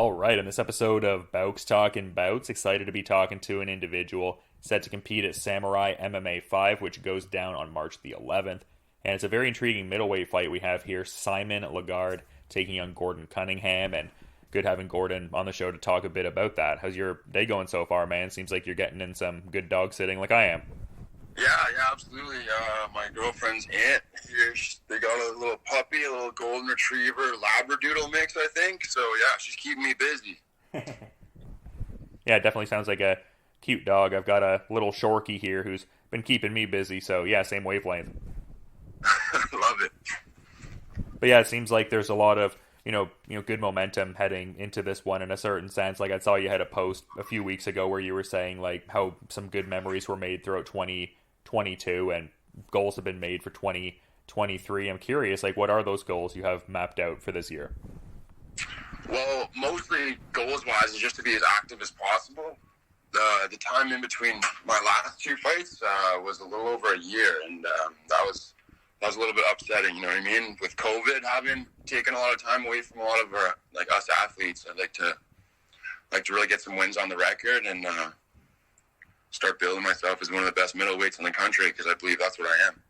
All right, in this episode of Bowks Talking Bouts, excited to be talking to an individual set to compete at Samourai MMA 5, which goes down on March the 11th. And it's a very intriguing middleweight fight we have here. Simon Lagarde taking on Gordon Cunningham, and good having Gordon on the show to talk a bit about that. How's your day going so far, man? Seems like you're getting in some good dog sitting like I am. Yeah, absolutely. My girlfriend's aunt here, they got a little puppy, a little golden retriever, labradoodle mix, I think. So, yeah, she's keeping me busy. Yeah, it definitely sounds like a cute dog. I've got a little Shorky here who's been keeping me busy. So, yeah, same wavelength. Love it. But, yeah, it seems like there's a lot of, good momentum heading into this one in a certain sense. Like, I saw you had a post a few weeks ago where you were saying, like, how some good memories were made throughout 2022 and goals have been made for 2023. I'm curious, like, what are those goals you have mapped out for this year? Well, mostly goals-wise is just to be as active as possible. The time in between my last two fights was a little over a year, and that was a little bit upsetting, you know what I mean? With COVID having taken a lot of time away from a lot of our, like, us athletes, I'd like to really get some wins on the record and start building myself as one of the best middleweights in the country, because I believe that's what I am.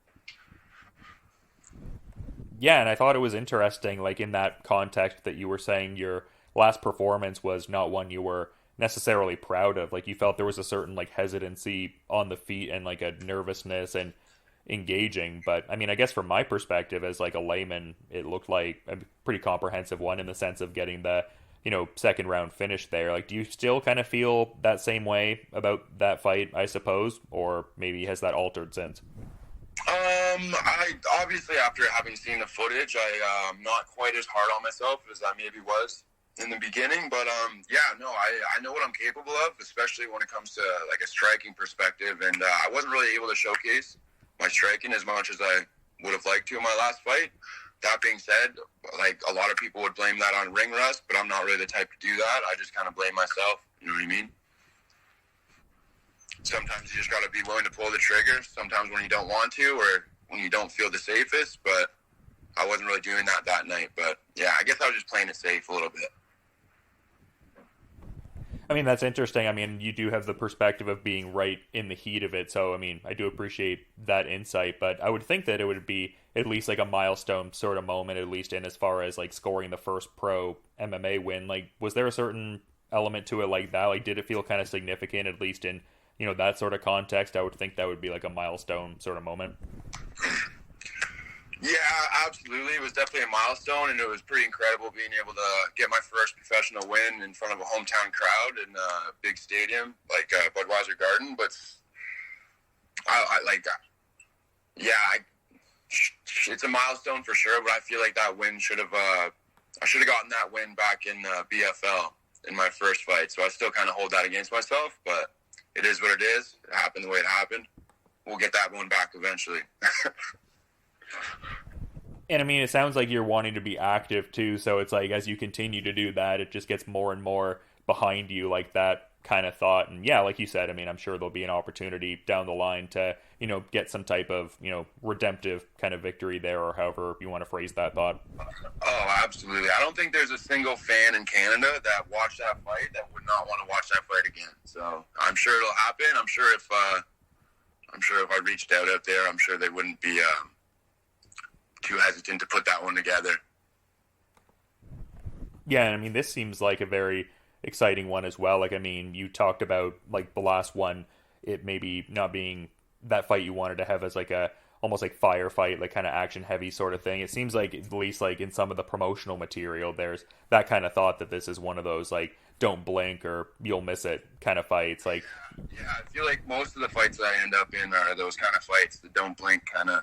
Yeah, and I thought it was interesting, like, in that context that you were saying your last performance was not one you were necessarily proud of. Like, you felt there was a certain, like, hesitancy on the feet and, like, a nervousness and engaging. But, I mean, I guess from my perspective as, like, a layman, it looked like a pretty comprehensive one in the sense of getting the, second round finish there. Like, do you still kind of feel that same way about that fight, I suppose? Or maybe has that altered since? I obviously, after having seen the footage, I'm not quite as hard on myself as I maybe was in the beginning, but I know what I'm capable of, especially when it comes to, like, a striking perspective, and I wasn't really able to showcase my striking as much as I would have liked to in my last fight. That being said, like, a lot of people would blame that on ring rust, but I'm not really the type to do that. I just kind of blame myself, you know what I mean? Sometimes you just got to be willing to pull the trigger, sometimes when you don't want to or when you don't feel the safest, but I wasn't really doing that night. But, yeah, I guess I was just playing it safe a little bit. I mean, that's interesting. I mean, you do have the perspective of being right in the heat of it. So, I mean, I do appreciate that insight, but I would think that it would be at least like a milestone sort of moment, at least in as far as, like, scoring the first pro MMA win. Like, was there a certain element to it like that? Like, did it feel kind of significant, at least in, that sort of context? I would think that would be like a milestone sort of moment. Yeah, absolutely. It was definitely a milestone, and it was pretty incredible being able to get my first professional win in front of a hometown crowd in a big stadium like Budweiser Garden. But it's a milestone for sure. But I feel like that win I should have gotten that win back in BFL in my first fight. So I still kind of hold that against myself, but it is what it is. It happened the way it happened. We'll get that one back eventually. And I mean, it sounds like you're wanting to be active too, so it's like as you continue to do that, it just gets more and more behind you, like that kind of thought. And yeah, like you said, I mean, I'm sure there'll be an opportunity down the line to, get some type of, redemptive kind of victory there, or however you want to phrase that thought. Oh, absolutely. I don't think there's a single fan in Canada that watched that fight that would not want to watch that fight again. So I'm sure it'll happen. I'm sure if I reached out there, I'm sure they wouldn't be too hesitant to put that one together. Yeah, and I mean, this seems like a very exciting one as well. Like, I mean, you talked about, like, the last one, it maybe not being that fight you wanted to have as, like, a almost like firefight, like, kind of action heavy sort of thing. It seems like, at least, like, in some of the promotional material, there's that kind of thought that this is one of those, like, don't blink or you'll miss it kind of fights. Like, yeah, I feel like most of the fights I end up in are those kind of fights, the don't blink kind of.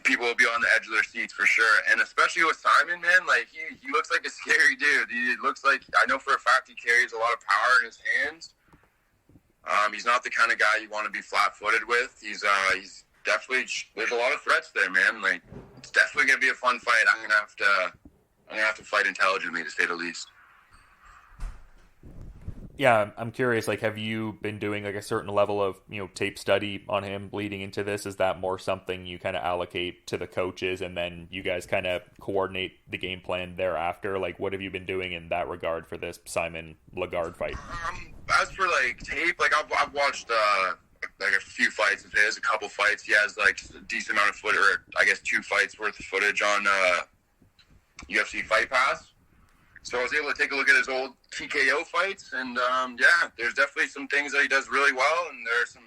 People will be on the edge of their seats for sure, and especially with Simon, man, like, he looks like a scary dude. He looks like, I know for a fact he carries a lot of power in his hands. He's not the kind of guy you want to be flat-footed with. He's definitely, there's a lot of threats there, man. Like, it's definitely gonna be a fun fight. I'm gonna have to fight intelligently, to say the least. Yeah, I'm curious, like, have you been doing like a certain level of, tape study on him leading into this? Is that more something you kind of allocate to the coaches and then you guys kind of coordinate the game plan thereafter? Like, what have you been doing in that regard for this Simon Lagarde fight? As for like tape, like I've watched like a few fights of his, a couple fights. He has like a decent amount of footage, or I guess 2 fights worth of footage on UFC Fight Pass. So I was able to take a look at his old TKO fights, and yeah, there's definitely some things that he does really well, and there are some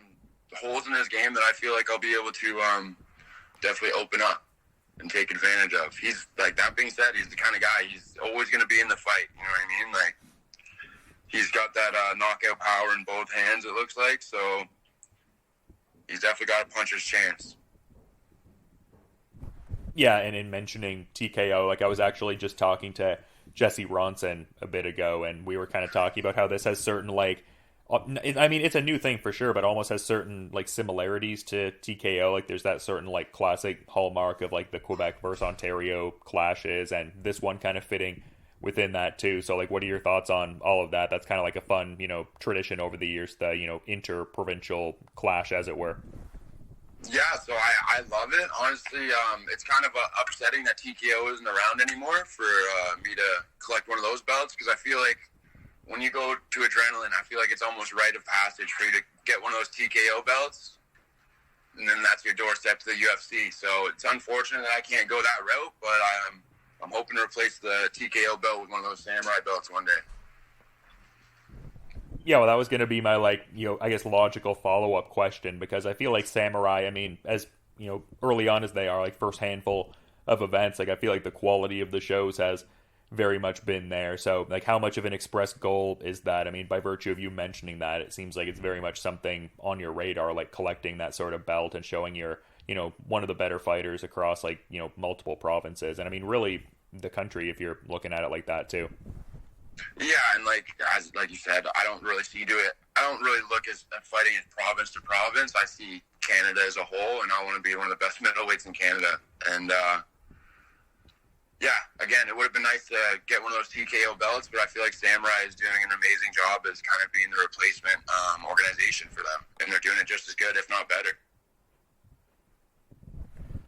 holes in his game that I feel like I'll be able to definitely open up and take advantage of. He's like, that being said, he's the kind of guy, he's always going to be in the fight, you know what I mean? Like, he's got that knockout power in both hands, it looks like, so he's definitely got a puncher's chance. Yeah, and in mentioning TKO, like I was actually just talking to Jesse Ronson a bit ago, and we were kind of talking about how this has certain like, I mean, it's a new thing for sure, but almost has certain like similarities to TKO. Like there's that certain like classic hallmark of like the Quebec versus Ontario clashes, and this one kind of fitting within that too. So like, what are your thoughts on all of that? That's kind of like a fun, tradition over the years, the inter-provincial clash, as it were. Yeah, so I love it. Honestly, it's kind of upsetting that TKO isn't around anymore for me to collect one of those belts, because I feel like when you go to Adrenaline, I feel like it's almost rite of passage for you to get one of those TKO belts, and then that's your doorstep to the UFC. So it's unfortunate that I can't go that route, but I'm hoping to replace the TKO belt with one of those Samurai belts one day. Yeah, well, that was going to be my like, I guess logical follow-up question, because I feel like Samurai, I mean, as, early on as they are, like first handful of events, like I feel like the quality of the shows has very much been there. So, like, how much of an express goal is that? I mean, by virtue of you mentioning that, it seems like it's very much something on your radar, like collecting that sort of belt and showing you're, one of the better fighters across, like, multiple provinces. And I mean, really the country, if you're looking at it like that too. Yeah, and like you said, I don't really look at fighting as province to province. I see Canada as a whole, and I want to be one of the best middleweights in Canada. And yeah, again, it would have been nice to get one of those TKO belts, but I feel like Samurai is doing an amazing job as kind of being the replacement organization for them, and they're doing it just as good, if not better.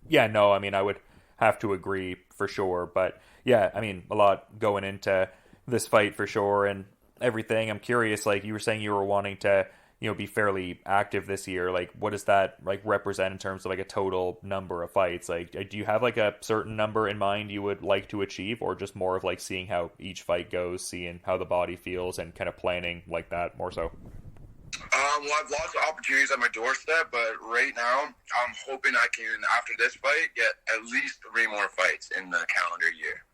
Yeah, no, I mean, I would have to agree for sure, but yeah, I mean, a lot going into this fight for sure and everything. I'm curious, like you were saying you were wanting to, be fairly active this year. Like, what does that like represent in terms of like a total number of fights? Like, do you have like a certain number in mind you would like to achieve, or just more of like seeing how each fight goes, seeing how the body feels, and kind of planning like that more so? Well, I've lots of opportunities at my doorstep, but right now I'm hoping I can, after this fight, get at least 3 more fights in the calendar year.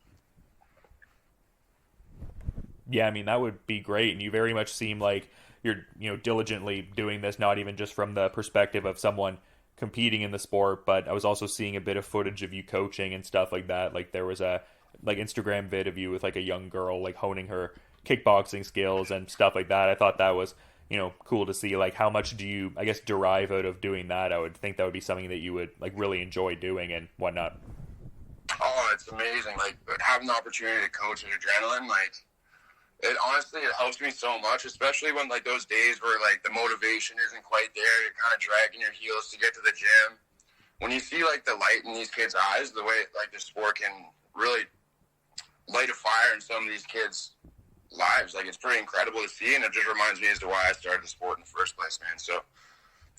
Yeah, I mean, that would be great. And you very much seem like you're, diligently doing this, not even just from the perspective of someone competing in the sport, but I was also seeing a bit of footage of you coaching and stuff like that. Like there was a like Instagram vid of you with like a young girl, like honing her kickboxing skills and stuff like that. I thought that was, cool to see. Like, how much do you, I guess, derive out of doing that? I would think that would be something that you would like really enjoy doing and whatnot. Oh, it's amazing. Like having the opportunity to coach at Adrenaline, like, it honestly, it helps me so much, especially when like those days where like the motivation isn't quite there, you're kind of dragging your heels to get to the gym. When you see like the light in these kids' eyes, the way like the sport can really light a fire in some of these kids' lives, like it's pretty incredible to see, and it just reminds me as to why I started the sport in the first place, man. So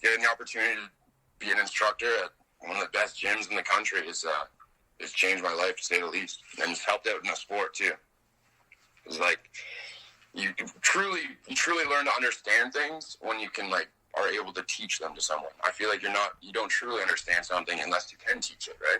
getting the opportunity to be an instructor at one of the best gyms in the country is it's changed my life, to say the least, and it's helped out in the sport too. It's like you truly learn to understand things when you can like are able to teach them to someone. I feel like you don't truly understand something unless you can teach it, right?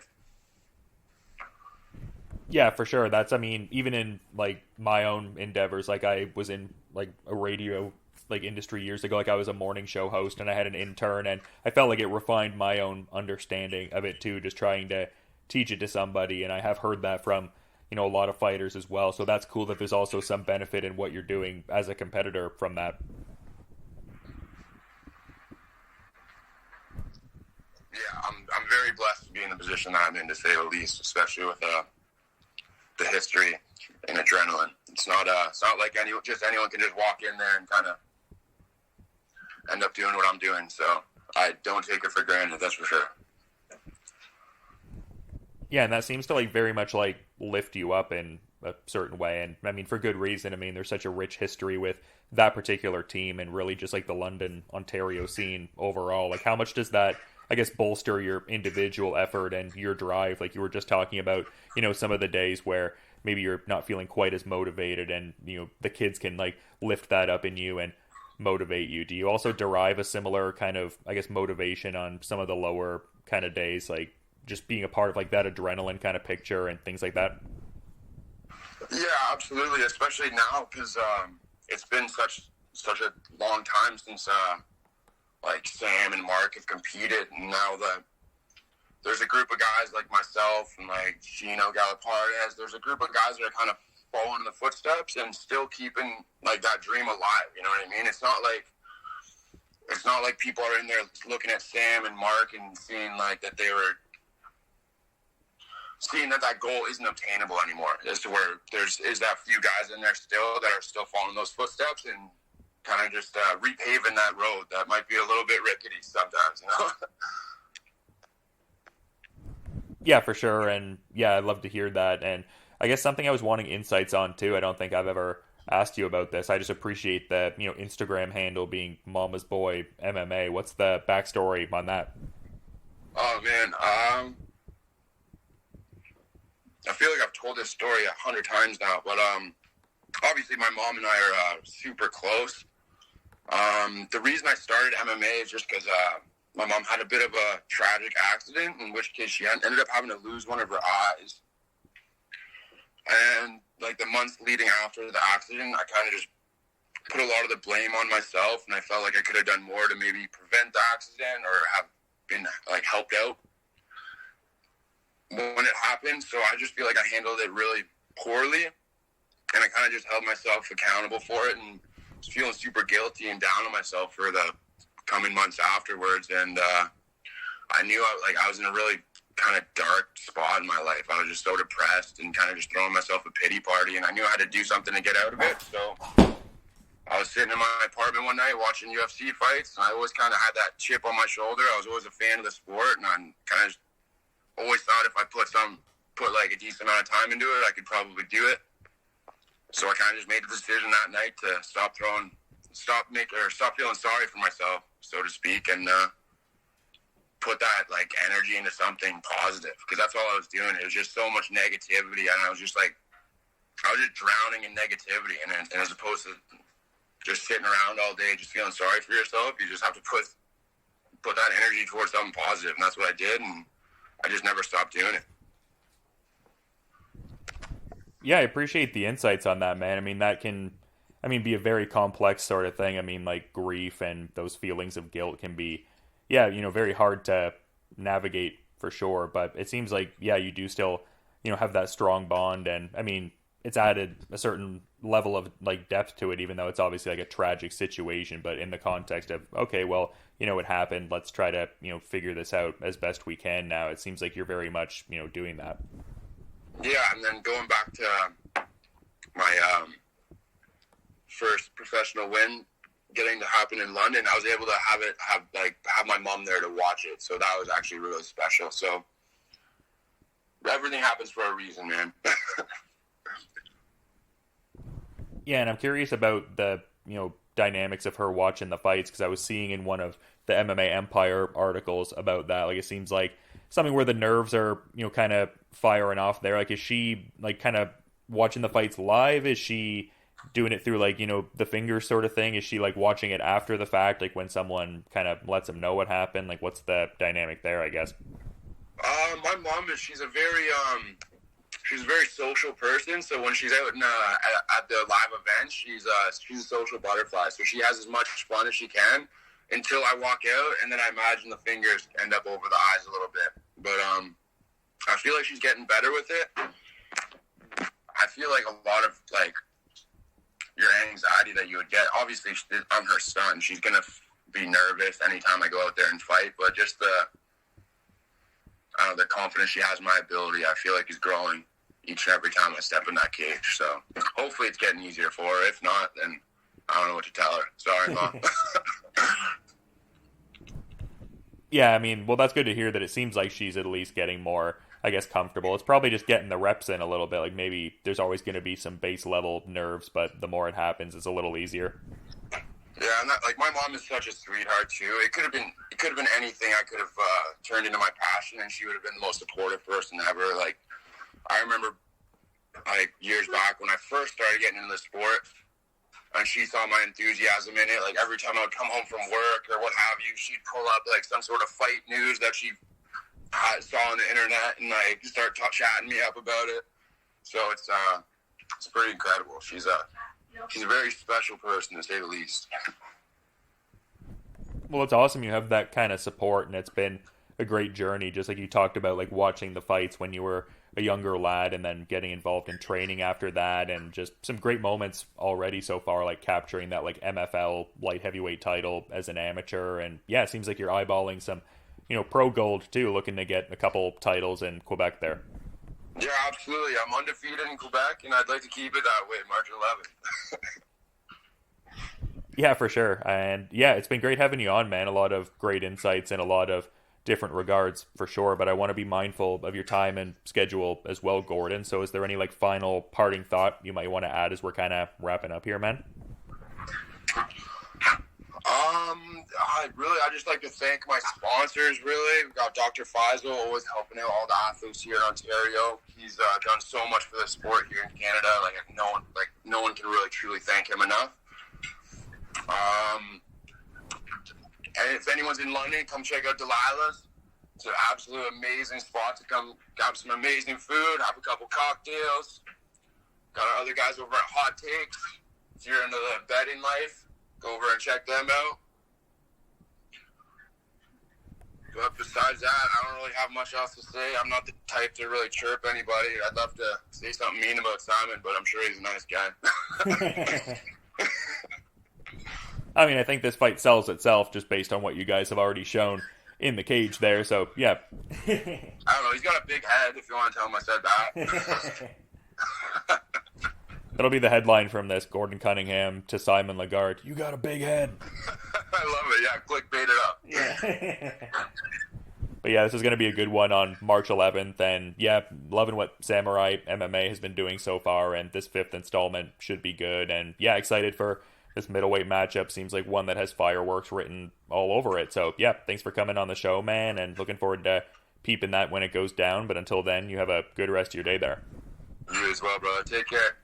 Yeah, for sure. That's, I mean, even in like my own endeavors, like I was in like a radio like industry years ago, like I was a morning show host and I had an intern, and I felt like it refined my own understanding of it too, just trying to teach it to somebody. And I have heard that from a lot of fighters as well. So that's cool that there's also some benefit in what you're doing as a competitor from that. Yeah, I'm very blessed to be in the position that I'm in, to say the least, especially with the history and Adrenaline. It's not like anyone can just walk in there and kind of end up doing what I'm doing. So I don't take it for granted. That's for sure. Yeah, and that seems to like very much like lift you up in a certain way, and I mean for good reason. I mean there's such a rich history with that particular team, and really just like the London, Ontario scene overall. Like how much does that, I guess, bolster your individual effort and your drive? Like you were just talking about, you know, some of the days where maybe you're not feeling quite as motivated, and you know the kids can like lift that up in you and motivate you. Do you also derive a similar kind of, I guess, motivation on some of the lower kind of days, like just being a part of like that adrenaline kind of picture and things like that? Yeah, absolutely. Especially now because it's been such a long time since like Sam and Mark have competed, and now that there's a group of guys like myself and like Gino Galapardes, there's a group of guys that are kind of following in the footsteps and still keeping like that dream alive. You know what I mean? It's not like people are in there looking at Sam and Mark and seeing like that that goal isn't obtainable anymore. As to where is that few guys in there still that are still following those footsteps and kind of just repaving that road that might be a little bit rickety sometimes, you know? Yeah, for sure. And yeah, I'd love to hear that. And I guess something I was wanting insights on too, I don't think I've ever asked you about this. I just appreciate the, you know, Instagram handle being Mama's Boy MMA. What's the backstory on that? Oh man, I feel like I've told this story 100 times now, but obviously my mom and I are super close. The reason I started MMA is just because my mom had a bit of a tragic accident, in which case she ended up having to lose one of her eyes. And like the months leading after the accident, I kind of just put a lot of the blame on myself, and I felt like I could have done more to maybe prevent the accident or have been like helped out when it happened. So I just feel like I handled it really poorly, and I kind of just held myself accountable for it, and was feeling super guilty and down on myself for the coming months afterwards. And I knew I was in a really kind of dark spot in my life. I was just so depressed and kind of just throwing myself a pity party, and I knew I had to do something to get out of it. So I was sitting in my apartment one night watching UFC fights, and I always kind of had that chip on my shoulder. I was always a fan of the sport, and I kind of always thought if I put like a decent amount of time into it, I could probably do it. So I kind of just made the decision that night to stop feeling sorry for myself, so to speak, and put that like energy into something positive, because that's all I was doing. It was just so much negativity, and I was just drowning in negativity, and as opposed to just sitting around all day just feeling sorry for yourself, you just have to put that energy towards something positive, and that's what I did, and I just never stopped doing it. Yeah, I appreciate the insights on that, man. I mean, that can, be a very complex sort of thing. I mean, like grief and those feelings of guilt can be, very hard to navigate for sure. But it seems like, you do still, have that strong bond. And I mean, it's added a certain level of like depth to it, even though it's obviously like a tragic situation. But in the context of, okay, well, it happened. Let's try to, figure this out as best we can now. It seems like you're very much, doing that. Yeah, and then going back to my first professional win getting to happen in London, I was able to have my mom there to watch it. So that was actually really special. So everything happens for a reason, man. Yeah, and I'm curious about the, dynamics of her watching the fights, because I was seeing in one of the MMA Empire articles about that. Like, it seems like something where the nerves are, kind of firing off there. Like, is she, like, kind of watching the fights live? Is she doing it through, like, the fingers sort of thing? Is she, like, watching it after the fact, like, when someone kind of lets them know what happened? Like, what's the dynamic there, I guess? My mom she's a very social person. So when she's out at the live events, she's a social butterfly. So she has as much fun as she can until I walk out, and then I imagine the fingers end up over the eyes a little bit. But I feel like she's getting better with it. I feel like a lot of like your anxiety that you would get, obviously I'm her son, she's gonna be nervous anytime I go out there and fight, but just the confidence she has in my ability, I feel like is growing each and every time I step in that cage. So hopefully it's getting easier for her. If not, then I don't know what to tell her. Sorry, Mom. Yeah, I mean, well, that's good to hear that it seems like she's at least getting more, I guess, comfortable. It's probably just getting the reps in a little bit. Like maybe there's always going to be some base level nerves, but the more it happens, it's a little easier. Yeah, and like my mom is such a sweetheart too. It could have been anything I could have turned into my passion, and she would have been the most supportive person ever. Like I remember, like years back when I first started getting into the sport, and she saw my enthusiasm in it. Like every time I would come home from work or what have you, she'd pull up like some sort of fight news that she saw on the internet and like start chatting me up about it. So it's pretty incredible. She's a very special person, to say the least. Well, it's awesome you have that kind of support, and it's been a great journey, just like you talked about, like watching the fights when you were a younger lad and then getting involved in training after that, and just some great moments already so far, like capturing that like MFL light heavyweight title as an amateur. And yeah, it seems like you're eyeballing some, pro gold too, looking to get a couple titles in Quebec there. Yeah, absolutely. I'm undefeated in Quebec, and I'd like to keep it that way March 11th. Yeah, for sure. And yeah, it's been great having you on, man. A lot of great insights in a lot of different regards, for sure. But I want to be mindful of your time and schedule as well, Gordon. So is there any like final parting thought you might want to add as we're kind of wrapping up here, man? I just like to thank my sponsors, really. We've got Dr. Faisal, always helping out all the athletes here in Ontario. He's done so much for the sport here in Canada. No one can really truly thank him enough. And if anyone's in London, come check out Delilah's. It's an absolute amazing spot to come grab some amazing food, have a couple cocktails. Got our other guys over at Hot Takes. If you're into the betting life, go over and check them out. But besides that, I don't really have much else to say. I'm not the type to really chirp anybody. I'd love to say something mean about Simon, but I'm sure he's a nice guy. I mean, I think this fight sells itself just based on what you guys have already shown in the cage there, so yeah. I don't know, he's got a big head, if you want to tell him I said that. That'll be the headline from this, Gordon Cunningham to Simon Lagarde. You got a big head. I love it, yeah, clickbait it up. Yeah. But yeah, this is going to be a good one on March 11th, and yeah, loving what Samourai MMA has been doing so far, and this 5th installment should be good, and yeah, excited for this middleweight matchup. Seems like one that has fireworks written all over it. So yeah, thanks for coming on the show, man, and looking forward to peeping that when it goes down. But until then, you have a good rest of your day there. You as well, brother. Take care.